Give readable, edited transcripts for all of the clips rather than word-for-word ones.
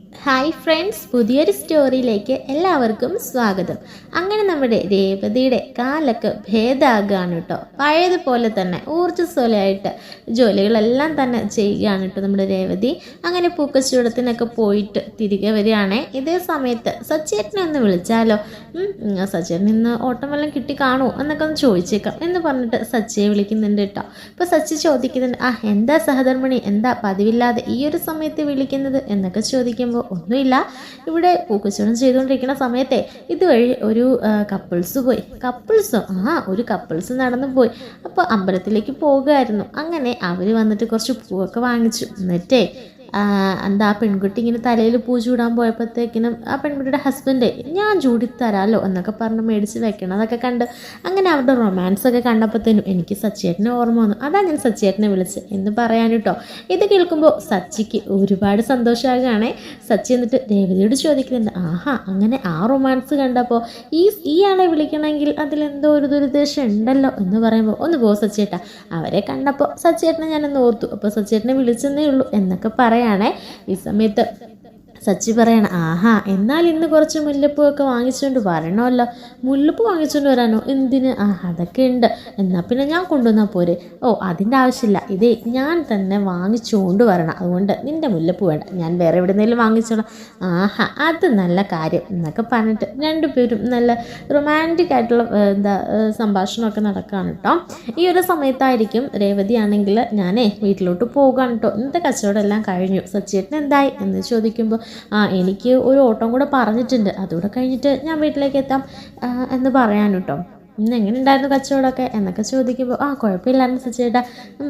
Hi friends, പുതിയൊരു സ്റ്റോറിയിലേക്ക് എല്ലാവർക്കും സ്വാഗതം. അങ്ങനെ നമ്മുടെ രേവതിയുടെ കാലൊക്കെ ഭേദമാകുകയാണ് കേട്ടോ. പഴയതുപോലെ തന്നെ ഊർജ്ജസ്വലമായിട്ട് ജോലികളെല്ലാം തന്നെ ചെയ്യുകയാണ് കേട്ടോ നമ്മുടെ രേവതി. അങ്ങനെ പൂക്കച്ചവടത്തിനൊക്കെ പോയിട്ട് തിരികെ വരികയാണേ. ഇതേ സമയത്ത് സച്ചേട്ടനെ ഒന്ന് വിളിച്ചാലോ, സച്ചേട്ടൻ ഇന്ന് ഓട്ടം വല്ലതും കിട്ടി കാണുമോ എന്നൊക്കെ ഒന്ന് ചോദിച്ചേക്കാം എന്ന് പറഞ്ഞിട്ട് സച്ചിയെ വിളിക്കുന്നുണ്ട് കേട്ടോ. ഇപ്പോൾ സച്ചി ചോദിക്കുന്നുണ്ട്, എന്താ സഹധർമ്മിണി, എന്താ പതിവില്ലാതെ ഈ ഒരു സമയത്ത് വിളിക്കുന്നത് എന്നൊക്കെ ചോദിക്കുമ്പോൾ, ഒന്നുമില്ല, ഇവിടെ പൂക്കച്ചവടം ചെയ്തുകൊണ്ടിരിക്കുന്ന സമയത്തെ ഇതുവഴി ഒരു കപ്പിൾസ് നടന്നു പോയി. അപ്പോൾ അമ്പലത്തിലേക്ക് പോകുമായിരുന്നു. അങ്ങനെ അവർ വന്നിട്ട് കുറച്ച് പൂവൊക്കെ വാങ്ങിച്ചു. എന്നിട്ടേ എന്താ ആ പെൺകുട്ടി ഇങ്ങനെ തലയിൽ പൂ ചൂടാൻ പോയപ്പോഴത്തേക്കിനും ആ പെൺകുട്ടിയുടെ ഹസ്ബൻഡ് ഞാൻ ചൂടിത്തരാമല്ലോ എന്നൊക്കെ പറഞ്ഞ് മേടിച്ച് വെക്കണം. അതൊക്കെ കണ്ട് അങ്ങനെ അവരുടെ റൊമാൻസൊക്കെ കണ്ടപ്പോഴത്തേനും എനിക്ക് സച്ചേട്ടനെ ഓർമ്മ വന്നു. അതാ ഞാൻ സച്ചേട്ടനെ വിളിച്ച് എന്ന് പറയാൻ കേട്ടോ. ഇത് കേൾക്കുമ്പോൾ സച്ചിക്ക് ഒരുപാട് സന്തോഷമാകുകയാണേ. സച്ചി എന്നിട്ട് രേവതിയോട് ചോദിക്കുന്നുണ്ട്, അങ്ങനെ ആ റൊമാൻസ് കണ്ടപ്പോൾ ഈ ആളെ വിളിക്കണമെങ്കിൽ അതിലെന്തോ ഒരു ദുരുദ്ദേശം ഉണ്ടല്ലോ എന്ന് പറയുമ്പോൾ, ഒന്ന് പോ സച്ചേട്ടാ, അവരെ കണ്ടപ്പോൾ സച്ചേട്ടനെ ഞാനൊന്ന് ഓർത്തു, അപ്പോൾ സച്ചേട്ടനെ വിളിച്ചെന്നേ ഉള്ളൂ എന്നൊക്കെ പറയാണേ. ഈ സമയത്ത് സച്ചി പറയണം, എന്നാൽ ഇന്ന് കുറച്ച് മുല്ലപ്പൂവൊക്കെ വാങ്ങിച്ചുകൊണ്ട് വരണമല്ലോ. മുല്ലപ്പൂ വാങ്ങിച്ചുകൊണ്ട് വരാനോ? എന്തിന്? അതൊക്കെ ഉണ്ട്, എന്നാൽ പിന്നെ ഞാൻ കൊണ്ടുവന്നാൽ പോരെ? അതിൻ്റെ ആവശ്യമില്ല, ഇതേ ഞാൻ തന്നെ വാങ്ങിച്ചുകൊണ്ട് വരണം, അതുകൊണ്ട് നിൻ്റെ മുല്ലപ്പൂ വേണ്ട, ഞാൻ വേറെ എവിടെയെങ്കിലും വാങ്ങിച്ചോളാം. അത് നല്ല കാര്യം എന്നൊക്കെ പറഞ്ഞിട്ട് രണ്ടുപേരും നല്ല റൊമാൻറ്റിക് ആയിട്ടുള്ള സംഭാഷണമൊക്കെ നടക്കുകയാണ് കേട്ടോ. ഈ ഒരു സമയത്തായിരിക്കും രേവതി ആണെങ്കിൽ ഞാനേ വീട്ടിലോട്ട് പോകുകയാണ് കേട്ടോ. ഇന്നത്തെ കച്ചവടം എല്ലാം കഴിഞ്ഞു, സച്ചിയേട്ടൻ എന്തായി എന്ന് ചോദിക്കുമ്പോൾ, എനിക്ക് ഒരു ഓട്ടം കൂടെ പറഞ്ഞിട്ടുണ്ട്, അതുകൂടെ കഴിഞ്ഞിട്ട് ഞാൻ വീട്ടിലേക്ക് എത്താം എന്ന് പറയാൻ കേട്ടോ. ഇന്ന് എങ്ങനെ ഉണ്ടായിരുന്നു കച്ചവടമൊക്കെ എന്നൊക്കെ ചോദിക്കുമ്പോൾ, കുഴപ്പമില്ലായിരുന്നു സച്ചേട്ടാ,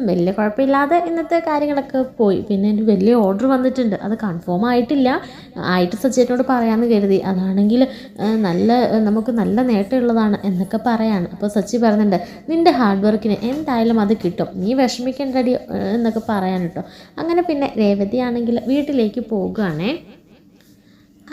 വലിയ കുഴപ്പമില്ലാതെ ഇന്നത്തെ കാര്യങ്ങളൊക്കെ പോയി. പിന്നെ എനിക്ക് വലിയ ഓർഡർ വന്നിട്ടുണ്ട്, അത് കൺഫേം ആയിട്ട് സച്ചേട്ടനോട് പറയാമെന്ന് കരുതി. അതാണെങ്കിൽ നമുക്ക് നല്ല നേട്ടമുള്ളതാണ് എന്നൊക്കെ പറയാണ്. അപ്പോൾ സച്ചി പറയുന്നുണ്ട്, നിൻ്റെ ഹാർഡ് വർക്കിന് എന്തായാലും അത് കിട്ടും, നീ വിഷമിക്കേണ്ടടി എന്നൊക്കെ പറയാൻ കേട്ടോ. അങ്ങനെ പിന്നെ രേവതി ആണെങ്കിൽ വീട്ടിലേക്ക് പോകുകയാണേ.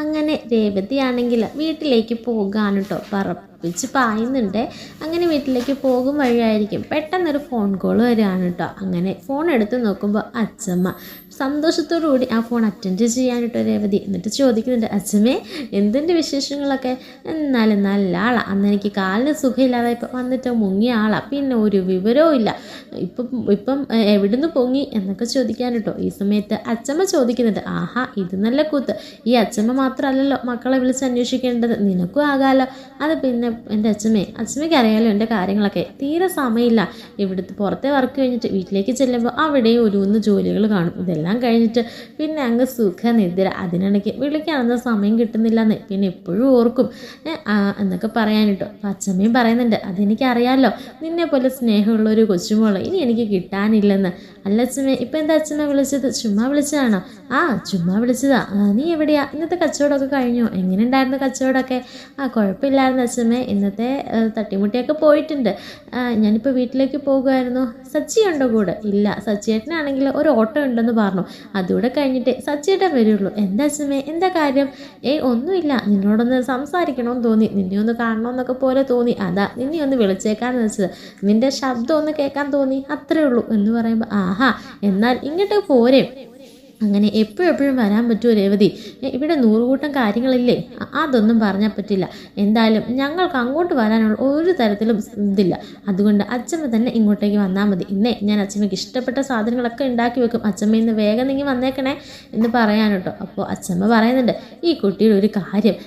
അങ്ങനെ രേവതിയാണെങ്കിൽ വീട്ടിലേക്ക് പോകാൻ കേട്ടോ പറപ്പിച്ച് പായുന്നുണ്ട്. അങ്ങനെ വീട്ടിലേക്ക് പോകും വഴിയായിരിക്കും പെട്ടെന്നൊരു ഫോൺ കോൾ വരികയാണ് കേട്ടോ. അങ്ങനെ ഫോൺ എടുത്ത് നോക്കുമ്പോൾ അച്ചമ്മ സന്തോഷത്തോടു കൂടി ആ ഫോൺ അറ്റൻഡ് ചെയ്യാൻ കേട്ടോ രേവതി. എന്നിട്ട് ചോദിക്കുന്നുണ്ട്, അച്ചമ്മേ എന്തിൻ്റെ വിശേഷങ്ങളൊക്കെ? എന്നാലും നല്ല ആളാണ്, അന്ന് എനിക്ക് കാലിന് സുഖമില്ലാതെ ഇപ്പം വന്നിട്ട് മുങ്ങിയ ആളാണ്, പിന്നെ ഒരു വിവരവും ഇല്ല, ഇപ്പം എവിടുന്ന് പൊങ്ങി എന്നൊക്കെ ചോദിക്കാൻ കേട്ടോ. ഈ സമയത്ത് അച്ചമ്മ ചോദിക്കുന്നുണ്ട്, ഇത് നല്ല കൂത്ത്, ഈ അച്ചമ്മ മാത്രമല്ലല്ലോ മക്കളെ വിളിച്ച് അന്വേഷിക്കേണ്ടത്, നിനക്കും ആകാമല്ലോ. അത് പിന്നെ എൻ്റെ അച്ചമ്മയ്ക്ക് അറിയാമല്ലോ എൻ്റെ കാര്യങ്ങളൊക്കെ, തീരെ സമയമില്ല, ഇവിടുത്തെ പുറത്തെ വർക്ക് കഴിഞ്ഞിട്ട് വീട്ടിലേക്ക് ചെല്ലുമ്പോൾ അവിടെയും ഒരു ജോലികൾ കാണും, ഇതെല്ലാം കഴിഞ്ഞിട്ട് പിന്നെ അങ്ങ് സുഖനിദ്ര, അതിനിടയ്ക്ക് വിളിക്കാനൊന്നും സമയം കിട്ടുന്നില്ലെന്ന് പിന്നെ എപ്പോഴും ഓർക്കും എന്നൊക്കെ പറയാൻ കേട്ടോ. അപ്പം അച്ചമ്മയും പറയുന്നുണ്ട്, അതെനിക്കറിയാമല്ലോ, നിന്നെ പോലെ സ്നേഹമുള്ളൊരു കൊച്ചുമോള് ഇനി എനിക്ക് കിട്ടാനില്ലെന്ന്. അല്ല അച്ചമ്മേ, ഇപ്പം എന്താ അച്ചമ്മ വിളിച്ചത്? ചുമ്മാ വിളിച്ചതാണോ? ചുമ്മാ വിളിച്ചതാ. നീ എവിടെയാ? ഇന്നത്തെ കച്ചവടമൊക്കെ കഴിഞ്ഞോ? എങ്ങനെ ഉണ്ടായിരുന്നു കച്ചവടമൊക്കെ? കുഴപ്പമില്ലായിരുന്നു അച്ചമ്മേ, ഇന്നത്തെ തട്ടിമുട്ടിയൊക്കെ പോയിട്ടുണ്ട്, ഞാനിപ്പോൾ വീട്ടിലേക്ക് പോകുമായിരുന്നു. സച്ചി ഉണ്ടോ കൂടെ? ഇല്ല, സച്ചിയേട്ടനാണെങ്കിൽ ഒരു ഓട്ടോ ഉണ്ടെന്ന് പറഞ്ഞു, അതുകൂടെ കഴിഞ്ഞിട്ടേ സച്ചിയേട്ടൻ വരുള്ളൂ. എന്താ അച്ചമ്മേ, എന്താ കാര്യം? ഒന്നുമില്ല, നിന്നോടൊന്ന് സംസാരിക്കണമെന്ന് തോന്നി, നിന്നെ ഒന്ന് കാണണമെന്നൊക്കെ പോലെ തോന്നി, അതാ നിന്നെ ഒന്ന് വിളിച്ചേക്കാന്ന് വെച്ചത്, നിൻ്റെ ശബ്ദം ഒന്ന് കേൾക്കാൻ തോന്നി, അത്രേ ഉള്ളൂ എന്ന് പറയുമ്പോൾ, എന്നാൽ ഇങ്ങോട്ട് പോരെ, അങ്ങനെ എപ്പോഴും വരാൻ പറ്റുമോ രേവതി? ഇവിടെ 100 കൂട്ടം കാര്യങ്ങളില്ലേ, അതൊന്നും പറഞ്ഞാൽ പറ്റില്ല. എന്തായാലും ഞങ്ങൾക്ക് അങ്ങോട്ട് വരാനുള്ള ഒരു തരത്തിലും ഇതില്ല, അതുകൊണ്ട് അച്ചമ്മ തന്നെ ഇങ്ങോട്ടേക്ക് വന്നാൽ മതി. ഇന്നേ ഞാൻ അച്ചമ്മയ്ക്ക് ഇഷ്ടപ്പെട്ട സാധനങ്ങളൊക്കെ ഉണ്ടാക്കി വെക്കും, അച്ചമ്മ ഇന്ന് വേഗം നീങ്ങി വന്നേക്കണേ എന്ന് പറയാൻ കേട്ടോ. അപ്പോൾ അച്ചമ്മ പറയുന്നുണ്ട്, ഈ കുട്ടിയുടെ ഒരു കാര്യം,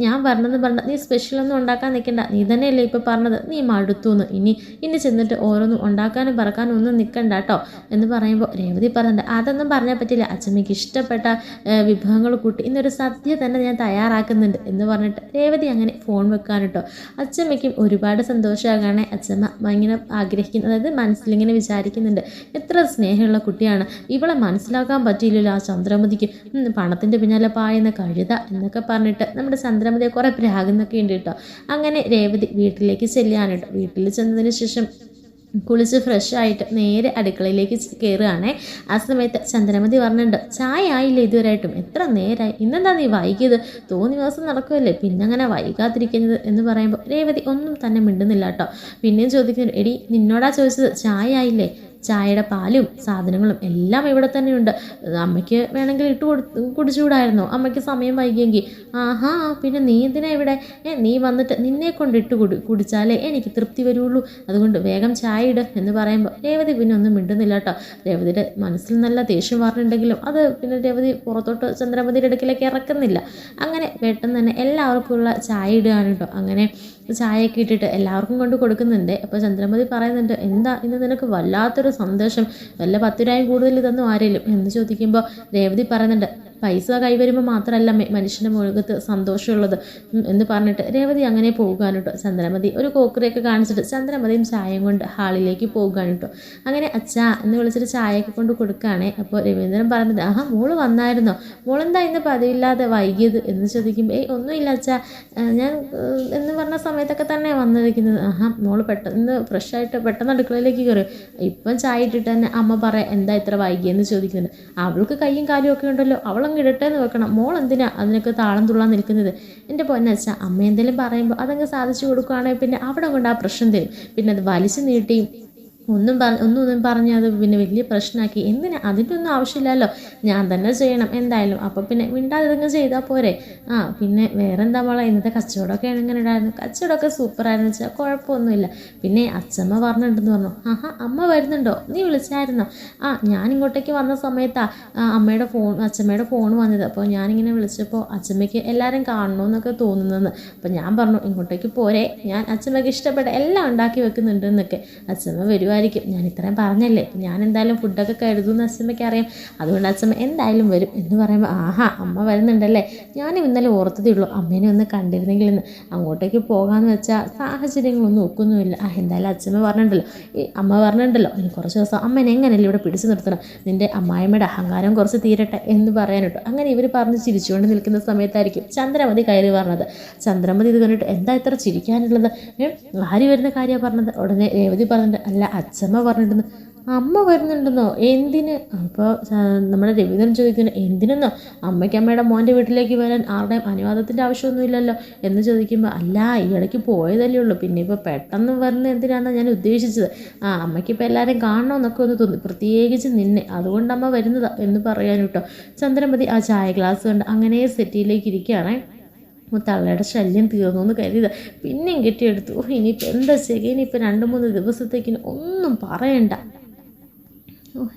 ഞാൻ പറഞ്ഞത് നീ സ്പെഷ്യലൊന്നും ഉണ്ടാക്കാൻ നിൽക്കണ്ട, നീ തന്നെയല്ലേ ഇപ്പോൾ പറഞ്ഞത് നീ മടുത്തുന്ന്, ഇനി ചെന്നിട്ട് ഓരോന്നും ഉണ്ടാക്കാനും പറക്കാനും ഒന്നും നിൽക്കണ്ട കേട്ടോ എന്ന് പറയുമ്പോൾ രേവതി പറയുന്നുണ്ട്, അതൊന്നും പറഞ്ഞാൽ പറ്റില്ല, അച്ചമ്മയ്ക്ക് ഇഷ്ടപ്പെട്ട വിഭവങ്ങൾ കൂട്ടി ഇന്നൊരു സദ്യ തന്നെ ഞാൻ തയ്യാറാക്കുന്നുണ്ട് എന്ന് പറഞ്ഞിട്ട് രേവതി അങ്ങനെ ഫോൺ വെക്കാൻ കേട്ടോ. അച്ചമ്മയ്ക്കും ഒരുപാട് സന്തോഷമാകാണേ. അച്ചമ്മ ഇങ്ങനെ ആഗ്രഹിക്കുന്നത്, അതായത് മനസ്സിലിങ്ങനെ വിചാരിക്കുന്നുണ്ട്, എത്ര സ്നേഹമുള്ള കുട്ടിയാണ്, ഇവളെ മനസ്സിലാക്കാൻ പറ്റിയില്ലല്ലോ ആ ചന്ദ്രമതിക്ക്, പണത്തിൻ്റെ പിന്നാലെ പായുന്ന കഴുത എന്നൊക്കെ പറഞ്ഞിട്ട് നമ്മുടെ ചന്ദ്രമതിയെ കുറേ പ്രാകുന്നൊക്കെ ഉണ്ട് കേട്ടോ. അങ്ങനെ രേവതി വീട്ടിലേക്ക് ചെല്ലുകയാണ് കേട്ടോ. വീട്ടിൽ ചെന്നതിന് ശേഷം കുളിച്ച് ഫ്രഷായിട്ട് നേരെ അടുക്കളയിലേക്ക് കയറുകയാണേ. ആ സമയത്ത് ചന്ദ്രമതി പറഞ്ഞിട്ടുണ്ട്, ചായ ആയില്ലേ ഇതുവരെയായിട്ടും, എത്ര നേരമായി, ഇന്നെന്താ നീ വൈകിയത്, തോന്നി ദിവസം നടക്കുമല്ലേ, പിന്നെ അങ്ങനെ വൈകാതിരിക്കുന്നത് എന്ന് പറയുമ്പോൾ രേവതി ഒന്നും തന്നെ മിണ്ടുന്നില്ല കേട്ടോ. പിന്നെയും ചോദിക്കുന്നു, എടി നിന്നോടാ ചോദിച്ചത്, ചായ ആയില്ലേ? ചായയുടെ പാലും സാധനങ്ങളും എല്ലാം ഇവിടെ തന്നെയുണ്ട്. അമ്മയ്ക്ക് വേണമെങ്കിൽ കുടിച്ചുകൂടായിരുന്നോ? അമ്മയ്ക്ക് സമയം വൈകിയെങ്കിൽ. ആഹാ, പിന്നെ നീ എന്തിനാ ഇവിടെ? നീ വന്നിട്ട് നിന്നെ കൊണ്ട് കുടിച്ചാലേ എനിക്ക് തൃപ്തി വരുള്ളൂ. അതുകൊണ്ട് വേഗം ചായ ഇട് എന്ന് പറയുമ്പോൾ രേവതി പിന്നെ ഒന്നും മിണ്ടുന്നില്ല കേട്ടോ. രേവതിയുടെ മനസ്സിൽ നല്ല ദേഷ്യം പറഞ്ഞിട്ടുണ്ടെങ്കിലും അത് പിന്നെ രേവതി പുറത്തോട്ട് ചന്ദ്രമതിയുടെ അടുക്കിലേക്ക് ഇറക്കുന്നില്ല. അങ്ങനെ പെട്ടെന്ന് തന്നെ എല്ലാവർക്കും ഉള്ള ചായ ഇടുകയാണ് കേട്ടോ. അങ്ങനെ ചായയൊക്കെ ഇട്ടിട്ട് എല്ലാവർക്കും കൊണ്ട് കൊടുക്കുന്നുണ്ട്. അപ്പോൾ ചന്ദ്രമതി പറയുന്നുണ്ട്, എന്താ ഇന്ന് നിനക്ക് വല്ലാത്തൊരു സന്തോഷം, വല്ല 10 രൂപയും കൂടുതൽ തന്നു ആരെങ്കിലും എന്ന് ചോദിക്കുമ്പോൾ രേവതി പറയുന്നുണ്ട്, പൈസ കൈവരുമ്പോൾ മാത്രമല്ല മനുഷ്യൻ്റെ മുഖത്ത് സന്തോഷമുള്ളത് എന്ന് പറഞ്ഞിട്ട് രേവതി അങ്ങനെ പോകുകയാണ് കേട്ടോ. ചന്ദ്രമതി ഒരു കോക്കറിയൊക്കെ കാണിച്ചിട്ട് ചന്ദ്രമതിയും ചായയും കൊണ്ട് ഹാളിലേക്ക് പോകുകയാണ് കേട്ടോ. അങ്ങനെ അച്ഛാ എന്ന് വിളിച്ചിട്ട് ചായയൊക്കെ കൊണ്ട് കൊടുക്കുകയാണേ. അപ്പോൾ രവീന്ദ്രൻ പറഞ്ഞിട്ട്, ആഹാ മോള് വന്നായിരുന്നോ? മോളെന്താ ഇന്ന് പതിവില്ലാതെ വൈകിയത് എന്ന് ചോദിക്കുമ്പോൾ ഒന്നുമില്ല അച്ഛാ, ഞാൻ എന്ന് പറഞ്ഞ സമയത്തൊക്കെ തന്നെ വന്നിരിക്കുന്നത്. ആഹാ മോള് പെട്ടെന്ന് ഫ്രഷായിട്ട് പെട്ടെന്ന് അടുക്കളയിലേക്ക് കയറി. ഇപ്പം ചായ ഇട്ടിട്ട് തന്നെ അമ്മ പറയാം എന്താ ഇത്ര വൈകിയെന്ന് ചോദിക്കുന്നുണ്ട്. അവൾക്ക് കയ്യും കാലും ഒക്കെ ഉണ്ടല്ലോ, അവളങ്ങ് ഇടട്ടെന്ന് വെക്കണം, മോൾ എന്തിനാ അതിനൊക്കെ താളം തുള്ളാൻ നിൽക്കുന്നത്? എൻ്റെ പൊന്നച്ഛ, അമ്മ എന്തെങ്കിലും പറയുമ്പോൾ അതങ്ങ് സാധിച്ചു കൊടുക്കുകയാണെങ്കിൽ പിന്നെ അവിടെ കൊണ്ട് ആ പ്രശ്നം തരും. പിന്നെ അത് വലിച്ചു നീട്ടിയും ഒന്നും പറഞ്ഞ് അത് പിന്നെ വലിയ പ്രശ്നമാക്കി എന്തിനാ? അതിൻ്റെ ഒന്നും ആവശ്യമില്ലല്ലോ, ഞാൻ തന്നെ ചെയ്യണം എന്തായാലും. അപ്പോൾ പിന്നെ മിണ്ടാതിരുന്ന് ചെയ്താൽ പോരെ. പിന്നെ വേറെ എന്താ മോളെ, ഇന്നത്തെ കച്ചവടമൊക്കെ എങ്ങനെ ഉണ്ടായിരുന്നു? കച്ചവടമൊക്കെ സൂപ്പറായിരുന്നു വെച്ചാൽ കുഴപ്പമൊന്നുമില്ല. പിന്നെ അച്ഛമ്മ പറഞ്ഞിട്ടുണ്ടെന്ന് പറഞ്ഞു. ആഹാ അമ്മ വരുന്നുണ്ടോ? നീ വിളിച്ചായിരുന്നോ? ഞാൻ ഇങ്ങോട്ടേക്ക് വന്ന സമയത്താണ് അച്ഛമ്മയുടെ ഫോൺ വന്നത്. അപ്പോൾ ഞാനിങ്ങനെ വിളിച്ചപ്പോൾ അച്ഛമ്മയ്ക്ക് എല്ലാവരും കാണണമെന്നൊക്കെ തോന്നുന്നതെന്ന്. അപ്പോൾ ഞാൻ പറഞ്ഞു ഇങ്ങോട്ടേക്ക് പോരെ, ഞാൻ അച്ഛമ്മയ്ക്ക് ഇഷ്ടപ്പെട്ട എല്ലാം ഉണ്ടാക്കി വെക്കുന്നുണ്ടെന്നൊക്കെ. അച്ഛമ്മ വരുവായിരിക്കും, ഞാൻ ഇത്രയും പറഞ്ഞല്ലേ, ഞാൻ എന്തായാലും ഫുഡൊക്കെ കരുതുമെന്ന് അച്ഛമ്മയ്ക്ക് അറിയാം, അതുകൊണ്ട് അച്ഛമ്മ എന്തായാലും വരും എന്ന് പറയുമ്പോൾ ആഹാ അമ്മ വരുന്നുണ്ടല്ലേ, ഞാനും ഇന്നലെ ഓർത്തതേ ഉള്ളൂ അമ്മേനെ ഒന്ന് കണ്ടിരുന്നെങ്കിൽ എന്ന്. അങ്ങോട്ടേക്ക് പോകാമെന്ന് വെച്ചാൽ സാഹചര്യങ്ങളൊന്നും ഒക്കുന്നുമില്ല. എന്തായാലും അച്ഛമ്മ പറഞ്ഞിട്ടുണ്ടല്ലോ, അമ്മ പറഞ്ഞിട്ടുണ്ടല്ലോ ഇനി കുറച്ച് ദിവസം അമ്മേനെ എങ്ങനെയല്ലേ ഇവിടെ പിടിച്ചു നിർത്തണം, നിൻ്റെ അമ്മായിമ്മയുടെ അഹങ്കാരം കുറച്ച് തീരട്ടെ എന്ന് പറയാനിട്ടു. അങ്ങനെ ഇവർ പറഞ്ഞ് ചിരിച്ചുകൊണ്ട് നിൽക്കുന്ന സമയത്തായിരിക്കും ചന്ദ്രമതി കയറി പറഞ്ഞത്. ചന്ദ്രമതി ഇത് കണ്ടിട്ട് എന്താ ഇത്ര ചിരിക്കാനുള്ളത്, ആര് വരുന്ന കാര്യമാണ് പറഞ്ഞത്? ഉടനെ രേവതി പറഞ്ഞിട്ട്, അല്ല അച്ഛമ്മ പറഞ്ഞിട്ടുണ്ടെന്ന്. അമ്മ വരുന്നുണ്ടെന്നോ? എന്തിന്? അപ്പോൾ നമ്മുടെ രവീന്ദ്രൻ ചോദിക്കുന്നു, എന്തിനെന്നോ? അമ്മയ്ക്ക് മോൻ്റെ വീട്ടിലേക്ക് വരാൻ ആരുടെയും അനുവാദത്തിൻ്റെ ആവശ്യമൊന്നുമില്ലല്ലോ എന്ന് ചോദിക്കുമ്പോൾ, അല്ല ഈ ഇടയ്ക്ക് പോയതല്ലേ ഉള്ളൂ, പിന്നെ ഇപ്പോൾ പെട്ടെന്ന് വരുന്നത് എന്തിനാണെന്നാണ് ഞാൻ ഉദ്ദേശിച്ചത്. അമ്മയ്ക്കിപ്പോൾ എല്ലാവരും കാണണമെന്നൊക്കെ ഒന്ന് തോന്നി, പ്രത്യേകിച്ച് നിന്നെ, അതുകൊണ്ട് അമ്മ വരുന്നതാ എന്ന് പറയാൻ കേട്ടോ. ചന്ദ്രമതി ആ ചായ ഗ്ലാസ് കൊണ്ട് അങ്ങനെ സെറ്റിയിലേക്ക് ഇരിക്കുകയാണേ. തള്ളയുടെ ശല്യം തീർന്നു എന്ന് കരുതിയത് പിന്നെയും കെട്ടിയെടുത്തു. ഇനിയിപ്പോൾ എന്താ ചെയ്യുക? ഇനിയിപ്പോൾ 2-3 ദിവസത്തേക്കിന് ഒന്നും പറയണ്ട.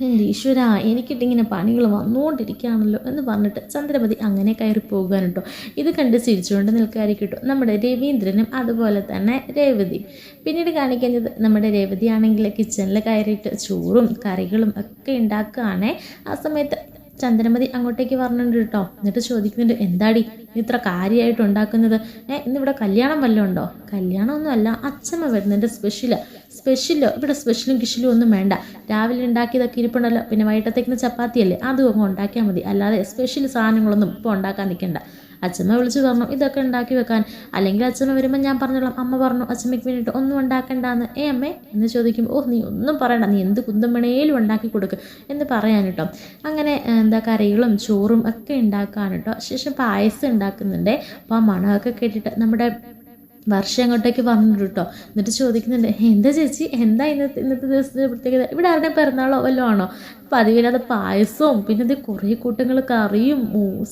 എൻ്റെ ഈശ്വര, എനിക്കിട്ടിങ്ങനെ പണികൾ വന്നുകൊണ്ടിരിക്കുകയാണല്ലോ എന്ന് പറഞ്ഞിട്ട് ചന്ദ്രമതി അങ്ങനെ കയറി പോകാൻ കേട്ടോ. ഇത് കണ്ട് ചിരിച്ചുകൊണ്ട് നിൽക്കാതിരിക്കും കേട്ടോ നമ്മുടെ രവീന്ദ്രനും അതുപോലെ തന്നെ രേവതി. പിന്നീട് കാണിക്കുന്നത് നമ്മുടെ രേവതി ആണെങ്കിൽ കിച്ചണിൽ കയറിയിട്ട് ചോറും കറികളും ഒക്കെ ഉണ്ടാക്കുകയാണേ. ആ സമയത്ത് ചന്ദ്രമതി അങ്ങോട്ടേക്ക് പറഞ്ഞിട്ടുണ്ട് കേട്ടോ. എന്നിട്ട് ചോദിക്കുന്നുണ്ട്, എന്താടി ഇത്ര കാര്യമായിട്ട് ഉണ്ടാക്കുന്നത്? ഇന്നിവിടെ കല്യാണം വല്ലതും ഉണ്ടോ? കല്യാണമൊന്നും അല്ല, അച്ഛമ്മ വരുന്നുണ്ട്. സ്പെഷ്യലോ? ഇവിടെ സ്പെഷ്യലും കിഷലും ഒന്നും വേണ്ട, രാവിലെ ഉണ്ടാക്കിയതൊക്കെ ഇരിപ്പുണ്ടല്ലോ, പിന്നെ വൈകിട്ടത്തേക്കുന്ന ചപ്പാത്തിയല്ലേ, അതും അങ്ങ് ഉണ്ടാക്കിയാൽ മതി, അല്ലാതെ സ്പെഷ്യൽ സാധനങ്ങളൊന്നും ഇപ്പോൾ ഉണ്ടാക്കാൻ നിൽക്കണ്ട. അച്ഛമ്മ വിളിച്ച് പറഞ്ഞു ഇതൊക്കെ ഉണ്ടാക്കി വെക്കാൻ, അല്ലെങ്കിൽ അച്ഛമ്മ വരുമ്പോൾ ഞാൻ പറഞ്ഞോളാം, അമ്മ പറഞ്ഞു അച്ഛമ്മയ്ക്ക് വേണ്ടിയിട്ട് ഒന്നും ഉണ്ടാക്കണ്ടെന്ന്. അമ്മേ എന്ന് ചോദിക്കുമ്പോൾ, നീ ഒന്നും പറയണ്ട, നീ എന്ത് കുന്തം വേണേലും ഉണ്ടാക്കി കൊടുക്കുക എന്ന് പറയാൻ കേട്ടോ. അങ്ങനെ കറികളും ചോറും ഒക്കെ ഉണ്ടാക്കാൻ കേട്ടോ. ശേഷം പായസം ഉണ്ടാക്കുന്നുണ്ട്. അപ്പോൾ ആ മണമൊക്കെ കേട്ടിട്ട് നമ്മുടെ വർഷം അങ്ങോട്ടേക്ക് പറഞ്ഞിട്ട് കേട്ടോ. എന്നിട്ട് ചോദിക്കുന്നുണ്ട്, എന്താ ചേച്ചി, എന്താ ഇന്നത്തെ ദിവസത്തെ പ്രത്യേകത? ഇവിടെ ആരുടെ പിറന്നാളോ വല്ലതും ആണോ? പതിവില്ലാതെ പായസവും പിന്നെ ഇത് കുറേ കൂട്ടങ്ങൾ കറിയും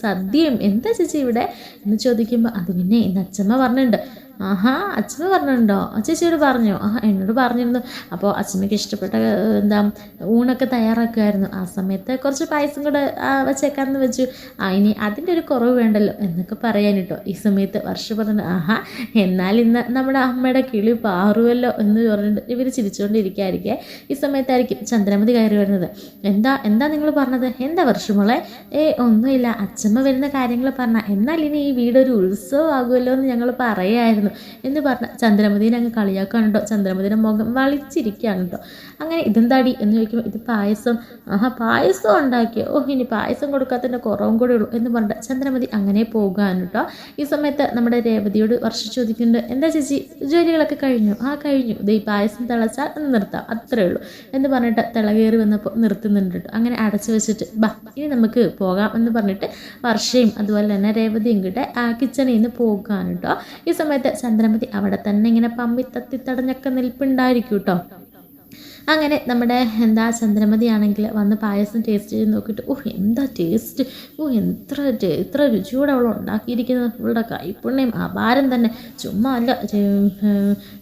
സദ്യയും, എന്താ ചേച്ചി ഇവിടെ എന്ന് ചോദിക്കുമ്പോൾ, അത് പിന്നെ ഇന്ന് അച്ഛമ്മ പറഞ്ഞിട്ടുണ്ട്. ആഹാ അച്ഛമ്മ പറഞ്ഞിട്ടുണ്ടോ? ചേച്ചിയോട് പറഞ്ഞോ? എന്നോട് പറഞ്ഞിരുന്നു. അപ്പോൾ അച്ഛമ്മയ്ക്ക് ഇഷ്ടപ്പെട്ട ഊണൊക്കെ തയ്യാറാക്കുമായിരുന്നു. ആ സമയത്ത് കുറച്ച് പായസം കൂടെ വെച്ചേക്കാമെന്ന് വെച്ചു. ഇനി അതിൻ്റെ ഒരു കുറവ് വേണ്ടല്ലോ എന്നൊക്കെ പറയാൻ കേട്ടോ. ഈ സമയത്ത് വർഷം പറഞ്ഞു, എന്നാൽ ഇന്ന് നമ്മുടെ അമ്മയുടെ കിളി പാറുമല്ലോ എന്ന് പറഞ്ഞിട്ട് ഇവർ ചിരിച്ചുകൊണ്ടിരിക്കുകയായിരിക്കെ. ഈ സമയത്തായിരിക്കും ചന്ദ്രമതി കയറി വരുന്നത്. എന്താ നിങ്ങൾ പറഞ്ഞത്? എന്താ വർഷമോളെ? ഒന്നുമില്ല, അച്ഛമ്മ വരുന്ന കാര്യങ്ങൾ പറഞ്ഞാൽ എന്നാൽ ഇനി ഈ വീടൊരു ഉത്സവം ആകുമല്ലോ എന്ന് ഞങ്ങൾ പറയായിരുന്നു എന്ന് പറഞ്ഞ ചന്ദ്രമതിനെ അങ്ങ് കളിയാക്കാൻ കേട്ടോ. ചന്ദ്രമതിയുടെ മുഖം വളിച്ചിരിക്കുകയാണ് കേട്ടോ. അങ്ങനെ ഇതെന്താടി എന്ന് ചോദിക്കുമ്പോൾ, ഇത് പായസം. പായസം ഉണ്ടാക്കിയോ? ഇനി പായസം കൊടുക്കാത്തതിൻ്റെ കുറവും കൂടെ ഉള്ളൂ എന്ന് പറഞ്ഞിട്ട് ചന്ദ്രമതി അങ്ങനെ പോകാൻ കേട്ടോ. ഈ സമയത്ത് നമ്മുടെ രേവതിയോട് വർഷം ചോദിക്കുന്നുണ്ട്, എന്താ ചേച്ചി ജോലികളൊക്കെ കഴിഞ്ഞു? കഴിഞ്ഞു, ഇത് ഈ പായസം തിളച്ചാൽ ഒന്ന് നിർത്താം, അത്രേ ഉള്ളൂ എന്ന് പറഞ്ഞിട്ട് തിളകേറി വന്നപ്പോൾ നിർത്തുന്നുണ്ട് കേട്ടോ. അങ്ങനെ അടച്ചു വെച്ചിട്ട് ഇനി നമുക്ക് പോകാം എന്ന് പറഞ്ഞിട്ട് വർഷയും അതുപോലെ തന്നെ രേവതിയും കിട്ടെ കിച്ചണിൽ നിന്ന് പോകാൻ കേട്ടോ. ഈ സമയത്ത് ചന്ദ്രമതി അവിടെ തന്നെ ഇങ്ങനെ പമ്പി തത്തി തടഞ്ഞൊക്കെ നിൽപ്പുണ്ടായിരിക്കും കേട്ടോ. അങ്ങനെ നമ്മുടെ എന്താ ചന്ദ്രമതി ആണെങ്കിൽ വന്ന് പായസം ടേസ്റ്റ് ചെയ്ത് നോക്കിയിട്ട് എന്താ ടേസ്റ്റ്, എത്ര രുചിയോടെ അവൾ ഉണ്ടാക്കിയിരിക്കുന്നത്, അവളുടെ കൈപ്പുണ്യം അപാരം തന്നെ, ചുമ്മാ അല്ല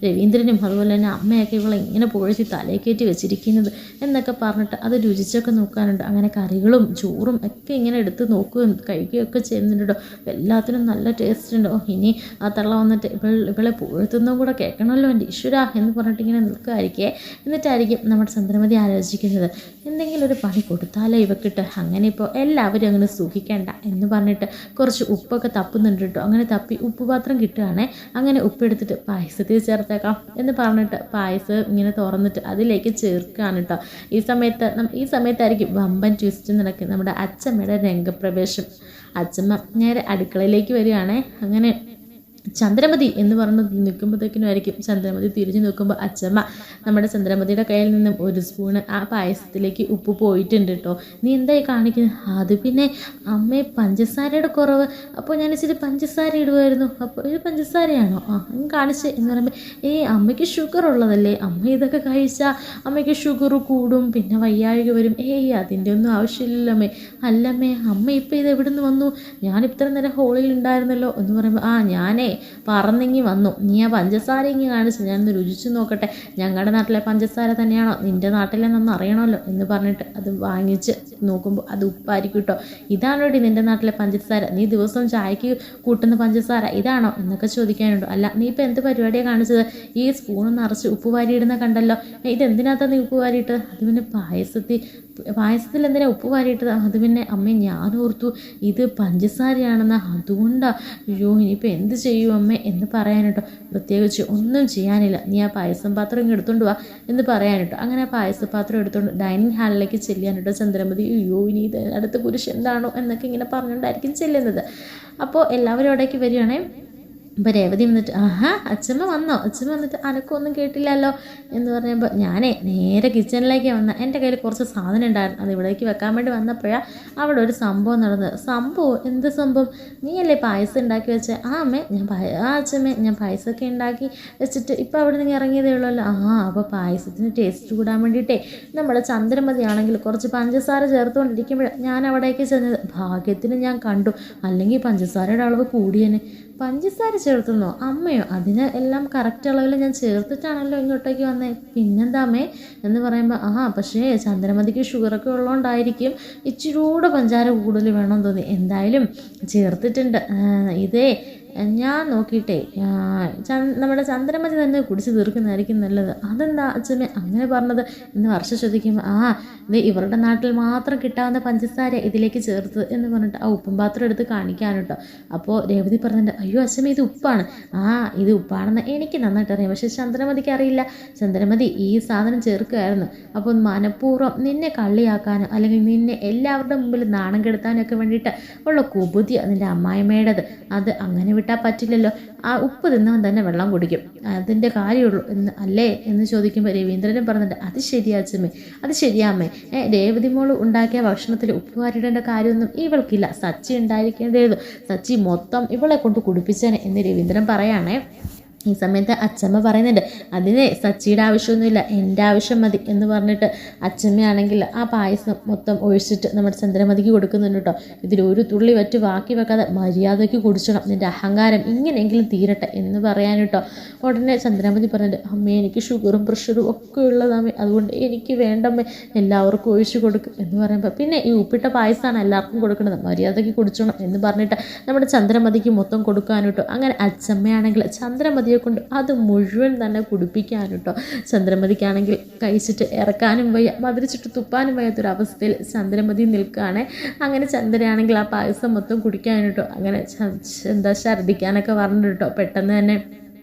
രവീന്ദ്രനും അതുപോലെ തന്നെ അമ്മയൊക്കെ ഇവളെ ഇങ്ങനെ പുകഴ്ത്തി തലയിൽ കയറ്റി വെച്ചിരിക്കുന്നത് എന്നൊക്കെ പറഞ്ഞിട്ട് അത് രുചിച്ചൊക്കെ നോക്കാനുണ്ട്. അങ്ങനെ കറികളും ചോറും ഒക്കെ ഇങ്ങനെ എടുത്ത് നോക്കുകയും കഴിക്കുകയൊക്കെ ചെയ്യുന്നുണ്ടോ, എല്ലാത്തിനും നല്ല ടേസ്റ്റ് ഉണ്ടോ, ഇനി ആ തള്ള വന്നിട്ട് ഇവളെ പുകഴ്ത്തുന്നതും കൂടെ കേൾക്കണമല്ലോ എൻ്റെ ഈശ്വര എന്ന് പറഞ്ഞിട്ട് ഇങ്ങനെ നിൽക്കുകയായിരിക്കേ. എന്നിട്ടായിരിക്കും നമ്മുടെ ചന്ദ്രമതി ആലോചിക്കുന്നത്, എന്തെങ്കിലും ഒരു പണി കൊടുത്താലോ ഇവക്കിട്ട്, അങ്ങനെ ഇപ്പോൾ എല്ലാവരും അങ്ങനെ സുഖിക്കേണ്ട എന്ന് പറഞ്ഞിട്ട് കുറച്ച് ഉപ്പൊക്കെ തപ്പുന്നുണ്ട് കേട്ടോ. അങ്ങനെ തപ്പി ഉപ്പുപാത്രം കിട്ടുകയാണേ. അങ്ങനെ ഉപ്പെടുത്തിട്ട് പായസത്തിൽ ചേർത്തേക്കാം എന്ന് പറഞ്ഞിട്ട് പായസം ഇങ്ങനെ തുറന്നിട്ട് അതിലേക്ക് ചേർക്കുകയാണ് കേട്ടോ. ഈ സമയത്തായിരിക്കും വമ്പൻ ട്വിസ്റ്റ് നടക്കുന്നത്. നമ്മുടെ അച്ചമ്മയുടെ രംഗപ്രവേശം. അച്ചമ്മ നേരെ അടുക്കളയിലേക്ക് വരികയാണേ. അങ്ങനെ ചന്ദ്രമതി എന്ന് പറഞ്ഞ് നിൽക്കുമ്പോഴത്തേക്കിനുമായിരിക്കും ചന്ദ്രമതി തിരിഞ്ഞു നോക്കുമ്പോൾ അച്ചമ്മ നമ്മുടെ ചന്ദ്രമതിയുടെ കയ്യിൽ നിന്നും ഒരു സ്പൂണ് ആ പായസത്തിലേക്ക് ഉപ്പ് പോയിട്ടുണ്ട് കേട്ടോ. നീ എന്തായി കാണിക്കുന്നത്? അത് പിന്നെ അമ്മയെ പഞ്ചസാരയുടെ കുറവ്, അപ്പോൾ ഞാൻ ഇച്ചിരി പഞ്ചസാര ഇടുമായിരുന്നു. അപ്പോൾ ഇത് പഞ്ചസാരയാണോ? കാണിച്ച് എന്ന് പറയുമ്പോൾ അമ്മയ്ക്ക് ഷുഗർ ഉള്ളതല്ലേ, അമ്മ ഇതൊക്കെ കഴിച്ചാൽ അമ്മയ്ക്ക് ഷുഗർ കൂടും, പിന്നെ വയ്യാഴിക വരും. അതിൻ്റെ ഒന്നും ആവശ്യമില്ലല്ലോ അമ്മേ. അല്ലമ്മേ, അമ്മ ഇപ്പോൾ ഇത് എവിടെ നിന്ന് വന്നു? ഞാൻ ഇത്ര നേരം ഹോളിൽ ഉണ്ടായിരുന്നല്ലോ എന്ന് പറയുമ്പോൾ ഞാനേ പറന്നെങ്കിൽ വന്നു, നീ ആ പഞ്ചസാര ഇങ്ങനെ കാണിച്ചു, ഞാനൊന്ന് രുചിച്ച് നോക്കട്ടെ, ഞങ്ങളുടെ നാട്ടിലെ പഞ്ചസാര തന്നെയാണോ നിൻ്റെ നാട്ടിലെന്നൊന്ന് അറിയണമല്ലോ എന്ന് പറഞ്ഞിട്ട് അത് വാങ്ങിച്ച് നോക്കുമ്പോൾ അത് ഉപ്പായിരിക്കും കേട്ടോ. ഇതാണോടി നിൻ്റെ നാട്ടിലെ പഞ്ചസാര, നീ ദിവസവും ചായക്ക് കൂട്ടുന്ന പഞ്ചസാര ഇതാണോ എന്നൊക്കെ ചോദിക്കാനുണ്ടോ. അല്ല, നീ ഇപ്പോൾ എന്ത് പരിപാടിയാണ് കാണിച്ചത്? ഈ സ്പൂൺ നിറച്ച് ഉപ്പ് വാരിയിടുന്ന കണ്ടല്ലോ, ഇതെന്തിനകത്താണ് നീ ഉപ്പ് വാരിയിട്ടത്? അത് പിന്നെ പായസത്തിൽ എന്തിനാ ഉപ്പ് വാരിയിട്ടത്? അത് പിന്നെ അമ്മ ഞാൻ ഓർത്തു ഇത് പഞ്ചസാരയാണെന്ന്, അതുകൊണ്ടാണ്. ഇനിയിപ്പോൾ എന്ത് ചെയ്യും അമ്മ എന്ന് പറയാനിട്ടോ. പ്രത്യേകിച്ച് ഒന്നും ചെയ്യാനില്ല, നീ ആ പായസം പാത്രം ഇങ്ങ് എടുത്തുകൊണ്ട് വാ എന്ന് പറയാനിട്ടോ. അങ്ങനെ ആ പായസപാത്രം എടുത്തുകൊണ്ട് ഡൈനിങ് ഹാളിലേക്ക് ചെല്ലാനിട്ടോ ചന്ദ്രമതി. ഇനി ഇത് അടുത്ത പുരുഷൻ എന്താണോ എന്നൊക്കെ ഇങ്ങനെ പറഞ്ഞുകൊണ്ടായിരിക്കും ചെല്ലുന്നത്. അപ്പോൾ എല്ലാവരും അവിടേക്ക് വരികയാണേ. അപ്പോൾ രേവതി വന്നിട്ട് അച്ഛമ്മ വന്നോ? അച്ഛമ്മ വന്നിട്ട് അനക്കൊന്നും കേട്ടില്ലല്ലോ എന്ന് പറഞ്ഞപ്പോൾ ഞാനേ നേരെ കിച്ചണിലേക്ക് വന്ന, എൻ്റെ കയ്യിൽ കുറച്ച് സാധനം ഉണ്ടായിരുന്നു, അത് ഇവിടേക്ക് വെക്കാൻ വേണ്ടി വന്നപ്പോഴാണ് അവിടെ ഒരു സംഭവം നടന്നത്. എന്ത് സംഭവം? നീയല്ലേ പായസം ഉണ്ടാക്കി വെച്ചേ? അമ്മേ അച്ഛമ്മേ, ഞാൻ പായസമൊക്കെ ഉണ്ടാക്കി വെച്ചിട്ട് ഇപ്പോൾ അവിടെ നിന്ന് ഇറങ്ങിയതേ ഉള്ളല്ലോ. അപ്പോൾ പായസത്തിന് ടേസ്റ്റ് കൂടാൻ വേണ്ടിയിട്ടേ നമ്മുടെ ചന്ദ്രമതി ആണെങ്കിൽ കുറച്ച് പഞ്ചസാര ചേർത്തുകൊണ്ടിരിക്കുമ്പോൾ ഞാൻ അവിടേക്ക് ചെന്നത്. ഭാഗ്യത്തിന് ഞാൻ കണ്ടു, അല്ലെങ്കിൽ പഞ്ചസാരയുടെ അളവ് കൂടിയേനെ. പഞ്ചസാര ചേർത്തുന്നോ? അമ്മയോ? അതിന് എല്ലാം കറക്റ്റ് അളവിൽ ഞാൻ ചേർത്തിട്ടാണല്ലോ ഇങ്ങോട്ടേക്ക് വന്നേ. പിന്നെന്താ അമ്മേ എന്ന് പറയുമ്പോൾ പക്ഷേ ചന്ദ്രമതിക്ക് ഷുഗറൊക്കെ ഉള്ളതുകൊണ്ടായിരിക്കും ഇച്ചിരൂടെ പഞ്ചാര കൂടുതൽ വേണമെന്ന് തോന്നി. എന്തായാലും ചേർത്തിട്ടുണ്ട്. ഇതേ ഞാൻ നോക്കിയിട്ടേ നമ്മുടെ ചന്ദ്രമതി തന്നെ കുടിച്ച് തീർക്കുന്നതായിരിക്കും നല്ലത്. അതെന്താ അച്ഛമ്മ അങ്ങനെ പറഞ്ഞത് എന്ന് വർഷ ചോദിക്കുമ്പോൾ ഇത് ഇവരുടെ നാട്ടിൽ മാത്രം കിട്ടാവുന്ന പഞ്ചസാര ഇതിലേക്ക് ചേർത്ത് എന്ന് പറഞ്ഞിട്ട് ആ ഉപ്പും പാത്രം എടുത്ത് കാണിക്കാൻ കേട്ടോ. അപ്പോൾ രേവതി പറഞ്ഞിട്ട് അയ്യോ അച്ഛമ്മ ഇത് ഉപ്പാണ്. ഇത് ഉപ്പാണെന്ന് എനിക്ക് നന്നായിട്ട് അറിയാം, പക്ഷേ ചന്ദ്രമതിക്ക് അറിയില്ല. ചന്ദ്രമതി ഈ സാധനം ചേർക്കുകയായിരുന്നു. അപ്പോൾ മനഃപൂർവ്വം നിന്നെ കള്ളിയാക്കാനോ അല്ലെങ്കിൽ നിന്നെ എല്ലാവരുടെ മുമ്പിൽ നാണം കെടുത്താനോ ഒക്കെ വേണ്ടിയിട്ട് ഉള്ള കുബുദ്ധി അതിൻ്റെ അമ്മായിമ്മയുടേത്. അത് അങ്ങനെ വിട്ടാൽ പറ്റില്ലല്ലോ. ആ ഉപ്പ് തിന്നവൻ തന്നെ വെള്ളം കുടിക്കും, അതിൻ്റെ കാര്യമുള്ളൂ അല്ലേ എന്ന് ചോദിക്കുമ്പോൾ രവീന്ദ്രനും പറഞ്ഞിട്ട് അത് ശരിയാച്ചമ്മേ, അത് ശരിയാമ്മേ. രേവതി മോള് ഉണ്ടാക്കിയ ഭക്ഷണത്തിൽ ഉപ്പ് വാരിടേണ്ട കാര്യമൊന്നും ഇവൾക്കില്ല, സച്ചി ഉണ്ടായിരിക്കേണ്ടത്. സച്ചി മൊത്തം ഇവളെ കൊണ്ട് കുടിപ്പിച്ചേനെ എന്ന് രവീന്ദ്രൻ പറയാണേ. ഈ സമയത്ത് അച്ചമ്മ പറയുന്നുണ്ട് അതിന് സച്ചിയുടെ ആവശ്യമൊന്നുമില്ല, എൻ്റെ ആവശ്യം മതി എന്ന് പറഞ്ഞിട്ട് അച്ചമ്മയാണെങ്കിൽ ആ പായസം മൊത്തം ഒഴിച്ചിട്ട് നമ്മുടെ ചന്ദ്രമതിക്ക് കൊടുക്കുന്നുണ്ട് കേട്ടോ. ഇതിലൊരു തുള്ളി വറ്റ് ബാക്കി വെക്കാതെ മര്യാദയ്ക്ക് കുടിച്ചണം, നിൻ്റെ അഹങ്കാരം ഇങ്ങനെയെങ്കിലും തീരട്ടെ എന്ന് പറയാൻ കേട്ടോ. ഉടനെ ചന്ദ്രമതി പറഞ്ഞിട്ട് അമ്മേ എനിക്ക് ഷുഗറും പ്രഷറും ഒക്കെ ഉള്ളതാമേ, അതുകൊണ്ട് എനിക്ക് വേണ്ടമ്മേ, എല്ലാവർക്കും ഒഴിച്ചു കൊടുക്കും എന്ന് പറയുമ്പോൾ പിന്നെ ഈ ഉപ്പിട്ട പായസമാണ് എല്ലാവർക്കും കൊടുക്കുന്നത്, മര്യാദയ്ക്ക് കുടിച്ചണം എന്ന് പറഞ്ഞിട്ട് നമ്മുടെ ചന്ദ്രമതിക്ക് മൊത്തം കൊടുക്കാൻ കേട്ടോ. അങ്ങനെ അച്ചമ്മയാണെങ്കിൽ ചന്ദ്രമതിയെ കൊണ്ട് അത് മുഴുവൻ തന്നെ കുടിപ്പിക്കാൻ കേട്ടോ. ചന്ദ്രമതിക്കാണെങ്കിൽ കഴിച്ചിട്ട് ഇറക്കാനും വയ്യ, മധുരിച്ചിട്ട് തുപ്പാനും വയ്യാത്തൊരവസ്ഥയിൽ ചന്ദ്രമതി നിൽക്കുകയാണ്. അങ്ങനെ ചന്ദ്രയാണെങ്കിൽ ആ പായസം മൊത്തം കുടിക്കാൻ കേട്ടോ. അങ്ങനെ ഛർദ്ദിക്കാനൊക്കെ പറഞ്ഞിട്ട് കേട്ടോ. പെട്ടെന്ന് തന്നെ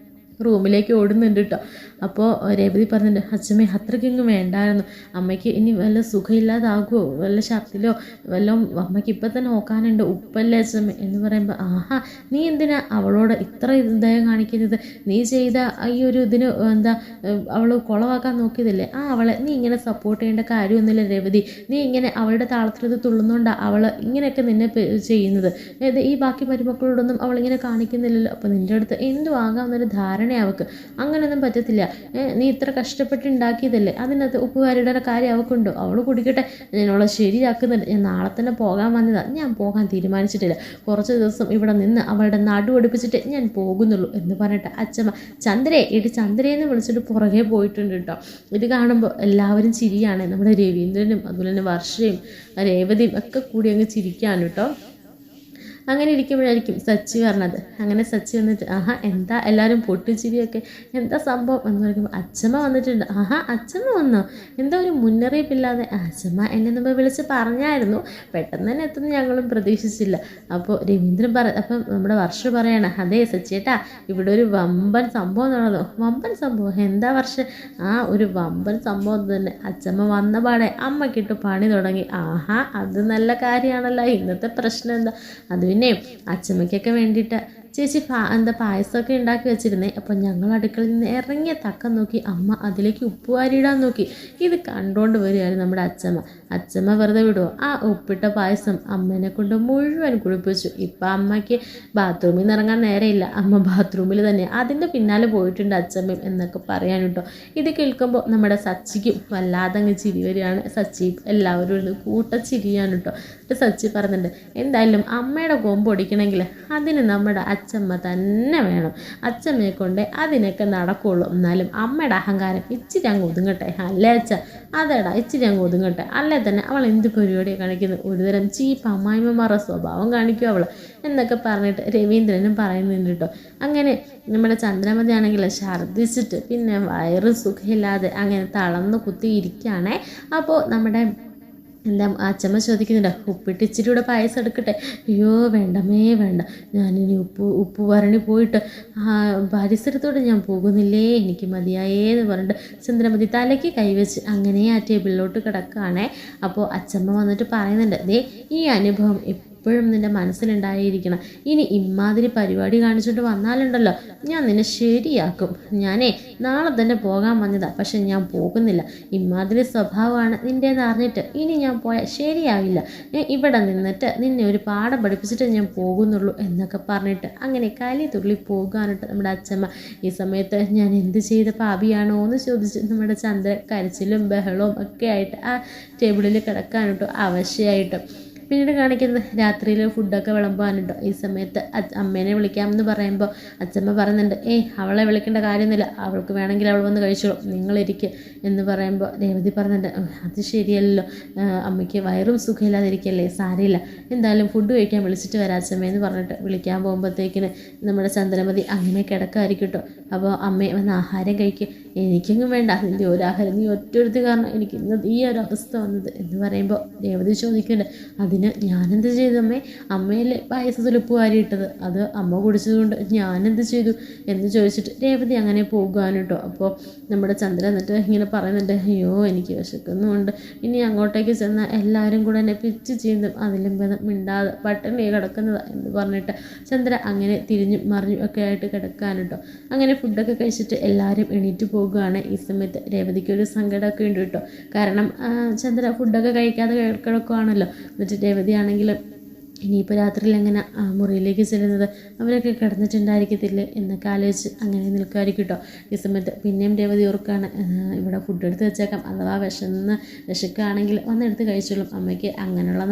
റൂമിലേക്ക് ഓടുന്നുണ്ട് കേട്ടോ. അപ്പോൾ രേവതി പറഞ്ഞിട്ടുണ്ട് അച്ഛമ്മേ അത്രയ്ക്കൊന്നും വേണ്ടായിരുന്നു, അമ്മയ്ക്ക് ഇനി വല്ല സുഖമില്ലാതാകുമോ, വല്ല ഛർദിലോ വല്ലതും അമ്മയ്ക്ക് ഇപ്പം തന്നെ നോക്കാനുണ്ട്, ഉപ്പല്ലേ അച്ഛമ്മ എന്ന് പറയുമ്പോൾ നീ എന്തിനാ അവളോട് ഇത്ര ദയം കാണിക്കുന്നത്? നീ ചെയ്ത ഈ ഒരു ഇതിന് അവൾ കുളവാക്കാൻ നോക്കിയതല്ലേ, അവളെ നീ ഇങ്ങനെ സപ്പോർട്ട് ചെയ്യേണ്ട കാര്യമൊന്നുമില്ല രേവതി, നീ ഇങ്ങനെ അവളുടെ താളത്തിലത് തുള്ളുന്നതുകൊണ്ടാണ് അവൾ ഇങ്ങനെയൊക്കെ നിന്നെ ചെയ്യുന്നത്. ഈ ബാക്കി മരുമക്കളോടൊന്നും അവളിങ്ങനെ കാണിക്കുന്നില്ലല്ലോ. അപ്പോൾ നിൻ്റെ അടുത്ത് എന്ത് വാങ്ങാമെന്നൊരു ധാരണ പറയണേ അവൾക്ക്. അങ്ങനെയൊന്നും പറ്റത്തില്ല, നീ ഇത്ര കഷ്ടപ്പെട്ട് ഉണ്ടാക്കിയതല്ലേ, അതിനകത്ത് ഉപ്പുകാരിയുടെ കാര്യം അവൾക്കുണ്ടോ, അവൾ കുടിക്കട്ടെ, ഞാനവളെ ശരിയാക്കുന്നുണ്ട്, ഞാൻ നാളെ തന്നെ പോകാൻ വന്നതാണ്, ഞാൻ പോകാൻ തീരുമാനിച്ചിട്ടില്ല, കുറച്ച് ദിവസം ഇവിടെ നിന്ന് അവളുടെ നടുവടുപ്പിച്ചിട്ട് ഞാൻ പോകുന്നുള്ളൂ എന്ന് പറഞ്ഞിട്ട് അച്ഛമ്മ ചന്ദ്രേ ഇടി ചന്ദ്രയെന്ന് വിളിച്ചിട്ട് പുറകെ പോയിട്ടുണ്ട് കേട്ടോ. ഇത് കാണുമ്പോൾ എല്ലാവരും ചിരിയാണ്. നമ്മുടെ രവീന്ദ്രനും അതുപോലെ തന്നെ വർഷയും രേവതിയും ഒക്കെ കൂടി അങ്ങ് ചിരിക്കാണ് കേട്ടോ. അങ്ങനെ ഇരിക്കുമ്പോഴായിരിക്കും സച്ചി പറഞ്ഞത്. അങ്ങനെ സച്ചി വന്നിട്ട് ആഹാ എന്താ എല്ലാവരും പൊട്ടിച്ചിരിയൊക്കെ, എന്താ സംഭവം എന്ന് പറയുമ്പോൾ അച്ഛമ്മ വന്നിട്ടുണ്ട്. ആഹാ അച്ഛമ്മ വന്നോ, എന്താ ഒരു മുന്നറിയിപ്പില്ലാതെ? അച്ഛമ്മ എന്നെ മുമ്പ് വിളിച്ച് പറഞ്ഞായിരുന്നു, പെട്ടെന്ന് തന്നെ എത്തുന്നു ഞങ്ങളും പ്രതീക്ഷിച്ചില്ല. അപ്പോൾ രവീന്ദ്രൻ അപ്പം നമ്മുടെ വർഷ പറയാണ്, അതെ സച്ചിയേട്ടാ ഇവിടെ ഒരു വമ്പൻ സംഭവം നടന്നു. വമ്പൻ സംഭവം എന്താ വർഷ? ഒരു വമ്പൻ സംഭവം തന്നെ, അച്ഛമ്മ വന്ന പാടെ അമ്മക്കിട്ട് പണി തുടങ്ങി. ആഹാ അത് നല്ല കാര്യമാണല്ലോ, ഇന്നത്തെ പ്രശ്നം എന്താ? അത് പിന്നെ അച്ചമ്മയ്ക്കൊക്കെ വേണ്ടിയിട്ട് ചേച്ചി പായസമൊക്കെ ഉണ്ടാക്കി വെച്ചിരുന്നേ. അപ്പം ഞങ്ങൾ അടുക്കളയിൽ നിന്ന് ഇറങ്ങിയ തക്കം നോക്കി അമ്മ അതിലേക്ക് ഉപ്പ് വാരിയിടാൻ നോക്കി. ഇത് കണ്ടുകൊണ്ട് വരികയായിരുന്നു നമ്മുടെ അച്ചമ്മ. അച്ചമ്മ വെറുതെ വിടുമോ? ആ ഉപ്പിട്ട പായസം അമ്മേനെ കൊണ്ട് മുഴുവൻ കുളിപ്പിച്ചു. ഇപ്പം അമ്മയ്ക്ക് ബാത്റൂമിൽ നിന്ന് ഇറങ്ങാൻ നേരെയില്ല, അമ്മ ബാത്റൂമിൽ തന്നെ അതിൻ്റെ പിന്നാലെ പോയിട്ടുണ്ട് അച്ചമ്മയും എന്നൊക്കെ പറയാൻ കേട്ടോ. ഇത് കേൾക്കുമ്പോൾ നമ്മുടെ സച്ചിക്കും വല്ലാതെ അങ്ങ് ചിരി വരികയാണ്. സച്ചി എല്ലാവരും ഇരുന്ന് കൂട്ടച്ചിരിയാണ് കേട്ടോ. സച്ചി പറഞ്ഞിട്ടുണ്ട്, എന്തായാലും അമ്മയുടെ കൊമ്പ് ഒടിക്കണമെങ്കിൽ അതിന് നമ്മുടെ അച്ചമ്മ തന്നെ വേണം, അച്ചമ്മയെ കൊണ്ട് അതിനൊക്കെ നടക്കുള്ളൂ. എന്നാലും അമ്മയുടെ അഹങ്കാരം ഇച്ചിരി അങ്ങ് ഒതുങ്ങട്ടെ അല്ലേ അച്ഛ? അതേടാ ഇച്ചിരി അങ്ങ് ഒതുങ്ങട്ടെ, അല്ലേ തന്നെ അവൾ എന്ത് പരിപാടിയാണ് കാണിക്കുന്നത്, ഒരുതരം ചീപ്പ് അമ്മായിമ്മമാരുടെ സ്വഭാവം കാണിക്കും അവൾ എന്നൊക്കെ പറഞ്ഞിട്ട് രവീന്ദ്രനും പറയുന്നുണ്ട് കേട്ടോ. അങ്ങനെ നമ്മുടെ ചന്ദ്രമതി ആണെങ്കിൽ ഛർദ്ദിച്ചിട്ട് പിന്നെ വയറ് സുഖമില്ലാതെ അങ്ങനെ തളർന്ന് കുത്തിയിരിക്കുകയാണേ. അപ്പോൾ നമ്മുടെ എന്താ അച്ചമ്മ ചോദിക്കുന്നുണ്ട്, ഉപ്പിട്ട് ഇച്ചിരി കൂടെ പായസം എടുക്കട്ടെ? അയ്യോ വേണ്ടമേ വേണ്ട, ഞാനിനി ഉപ്പ് വരണി പോയിട്ട് പരിസരത്തോടെ ഞാൻ പോകുന്നില്ലേ, എനിക്ക് മതിയായേന്ന് പറഞ്ഞിട്ട് ചന്ദ്രമതി തലയ്ക്ക് കൈവച്ച് അങ്ങനെ ആ ടേബിളിലോട്ട് കിടക്കുകയാണേ. അപ്പോൾ അച്ചമ്മ വന്നിട്ട് പറയുന്നുണ്ട്, ദേ ഈ അനുഭവം എപ്പോഴും നിൻ്റെ മനസ്സിലുണ്ടായിരിക്കണം, ഇനി ഇമ്മാതിരി പരിപാടി കാണിച്ചിട്ട് വന്നാലുണ്ടല്ലോ ഞാൻ നിന്നെ ശരിയാക്കും. ഞാനേ നാളെ തന്നെ പോകാൻ വന്നതാ, പക്ഷെ ഞാൻ പോകുന്നില്ല, ഇമ്മാതിരി സ്വഭാവമാണ് നിൻ്റേന്ന് അറിഞ്ഞിട്ട് ഇനി ഞാൻ പോയാൽ ശരിയാവില്ല, ഇവിടെ നിന്നിട്ട് നിന്നെ ഒരു പാഠം പഠിപ്പിച്ചിട്ട് ഞാൻ പോകുന്നുള്ളൂ എന്നൊക്കെ പറഞ്ഞിട്ട് അങ്ങനെ കലി തുള്ളി പോകാനിട്ട് നമ്മുടെ അച്ഛമ്മ. ഈ സമയത്ത് ഞാൻ എന്ത് ചെയ്ത പാപിയാണോ എന്ന് ചോദിച്ച് നമ്മുടെ ചന്ദ്രൻ കരച്ചിലും ബഹളവും ഒക്കെ ആയിട്ട് ആ ടേബിളിൽ കിടക്കാനിട്ടോ അവശയായിട്ട്. പിന്നീട് കാണിക്കുന്നത് രാത്രിയിൽ ഫുഡൊക്കെ വിളമ്പാനുണ്ടോ. ഈ സമയത്ത് അമ്മേനെ വിളിക്കാമെന്ന് പറയുമ്പോൾ അച്ഛമ്മ പറയുന്നുണ്ട്, അവളെ വിളിക്കേണ്ട കാര്യമൊന്നുമില്ല, അവൾക്ക് വേണമെങ്കിൽ അവൾ വന്ന് കഴിച്ചോളും, നിങ്ങളിരിക്കുക എന്ന് പറയുമ്പോൾ രേവതി പറയുന്നുണ്ട്, അത് ശരിയല്ലോ, അമ്മയ്ക്ക് വയറും സുഖമില്ലാതിരിക്കല്ലേ, സാരമില്ല, എന്തായാലും ഫുഡ് കഴിക്കാൻ വിളിച്ചിട്ട് വരാം അച്ഛമ്മയെന്ന് പറഞ്ഞിട്ട് വിളിക്കാൻ പോകുമ്പോഴത്തേക്കിന് നമ്മുടെ ചന്ദ്രമതി അങ്ങനെ കിടക്കായിരിക്കും കേട്ടോ. അപ്പോൾ അമ്മയെ വന്ന് ആഹാരം കഴിക്കുക. എനിക്കൊന്നും വേണ്ട നിൻ്റെ ഒരാഹാരം, നീ ഒറ്റൊരുത്തി കാരണം എനിക്ക് ഇന്ന് ഈ ഒരു അവസ്ഥ വന്നത് എന്ന് പറയുമ്പോൾ രേവതി ചോദിക്കുന്നുണ്ട്, അതിന് ഞാനെന്ത് ചെയ്തു അമ്മേ? അമ്മയല്ലേ പായസത്തിൽ ഉപ്പ് വാരിയിട്ടത്, അത് അമ്മ കുടിച്ചതുകൊണ്ട് ഞാനെന്ത് ചെയ്തു എന്ന് ചോദിച്ചിട്ട് രേവതി അങ്ങനെ പോകുകയാണ് കേട്ടോ. അപ്പോൾ നമ്മുടെ ചന്ദ്രൻ എന്നിട്ട് ഇങ്ങനെ പറയുന്നുണ്ട്, അയ്യോ എനിക്ക് വിശക്കുന്നുമുണ്ട്, ഇനി അങ്ങോട്ടേക്ക് ചെന്നാൽ എല്ലാവരും കൂടെ എന്നെ പിച്ച് ചെയ്യുന്നു, അതിലും ഭേദം മിണ്ടാതെ പട്ടിണി കിടക്കുന്നത് എന്ന് പറഞ്ഞിട്ട് ചന്ദ്ര അങ്ങനെ തിരിഞ്ഞും മറിഞ്ഞും ഒക്കെ ആയിട്ട് കിടക്കാൻ കേട്ടോ. അങ്ങനെ ഫുഡൊക്കെ കഴിച്ചിട്ട് എല്ലാവരും എണീറ്റ് പോകുകയാണ്. ഈ സമയത്ത് രേവതിക്കൊരു സങ്കടമൊക്കെ ഉണ്ട് കേട്ടോ. കാരണം ചന്ദ്ര ഫുഡൊക്കെ കഴിക്കാതെ കിടക്കുകയാണല്ലോ. എന്നിട്ട് രേവതിയാണെങ്കിലും ഇനിയിപ്പോൾ രാത്രിയിൽ എങ്ങനെ മുറിയിലേക്ക് ചെല്ലുന്നത്, അവരൊക്കെ കിടന്നിട്ടുണ്ടായിരിക്കത്തില്ലേ എന്നൊക്കെ ആലോചിച്ച് അങ്ങനെ നിൽക്കുമായിരിക്കും കേട്ടോ. ഈ സമയത്ത് പിന്നെയും രേവതി ഓർക്കാണ്, ഇവിടെ ഫുഡ് എടുത്ത് വെച്ചേക്കാം, അഥവാ വിശക്കുകയാണെങ്കിൽ വന്നെടുത്ത് കഴിച്ചോളും, അമ്മയ്ക്ക് അങ്ങനെയുള്ള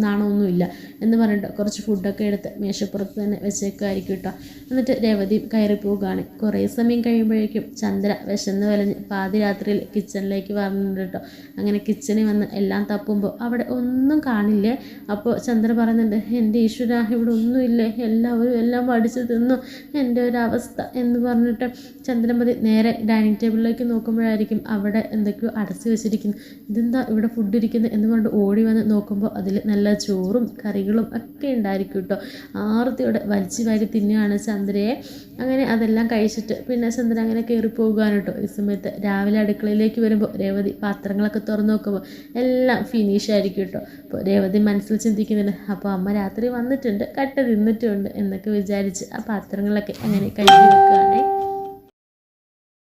നാണമൊന്നുമില്ല എന്ന് പറഞ്ഞിട്ട് കുറച്ച് ഫുഡൊക്കെ എടുത്ത് മേശപ്പുറത്ത് തന്നെ വെച്ചേക്കുമായിരിക്കും കേട്ടോ. എന്നിട്ട് രേവതി കയറി പോവുകയാണ്. കുറേ സമയം കഴിയുമ്പോഴേക്കും ചന്ദ്ര വിശന്ന് വലഞ്ഞ് പാതി രാത്രിയിൽ കിച്ചണിലേക്ക് വന്നിട്ടുണ്ട് കേട്ടോ. അങ്ങനെ കിച്ചണിൽ വന്ന് എല്ലാം തപ്പുമ്പോൾ അവിടെ ഒന്നും കാണില്ലേ. അപ്പോൾ ചന്ദ്ര പറയുന്നുണ്ട്, എൻ്റെ ഈശ്വര ഇവിടെ ഒന്നുമില്ലേ, എല്ലാവരും എല്ലാം പഠിച്ചു തിന്നു, എൻ്റെ ഒരവസ്ഥ എന്ന് പറഞ്ഞിട്ട് ചന്ദ്രമതി നേരെ ഡൈനിങ് ടേബിളിലേക്ക് നോക്കുമ്പോഴായിരിക്കും അവിടെ എന്തൊക്കെയോ അടച്ചു വെച്ചിരിക്കുന്നു. ഇതെന്താ ഇവിടെ ഫുഡ് ഇരിക്കുന്നത് എന്ന് പറഞ്ഞിട്ട് ഓടി വന്ന് നോക്കുമ്പോൾ അതിൽ നല്ല ചോറും കറികളും ഒക്കെ ഉണ്ടായിരിക്കും കേട്ടോ. ആർത്തിയോടെ വലിച്ചു വാരി തിന്നുകയാണ് ചന്ദ്രയെ. അങ്ങനെ അതെല്ലാം കഴിച്ചിട്ട് പിന്നെ ചന്ദ്ര അങ്ങനെ കയറി പോകുകയാണ് കേട്ടോ. ഈ സമയത്ത് രാവിലെ അടുക്കളയിലേക്ക് വരുമ്പോൾ രേവതി പാത്രങ്ങളൊക്കെ തുറന്നു നോക്കുമ്പോൾ എല്ലാം ഫിനിഷ് ആയിരിക്കും കേട്ടോ. അപ്പോൾ രേവതി മനസ്സിൽ ചിന്തിക്കുന്നുണ്ട്, അപ്പോൾ അമ്മ രാത്രി വന്നിട്ടുണ്ട്, കട്ട് തിന്നിട്ടുണ്ട് എന്നൊക്കെ വിചാരിച്ച് ആ പാത്രങ്ങളൊക്കെ അങ്ങനെ കഴുകി വെക്കുകയാണേ.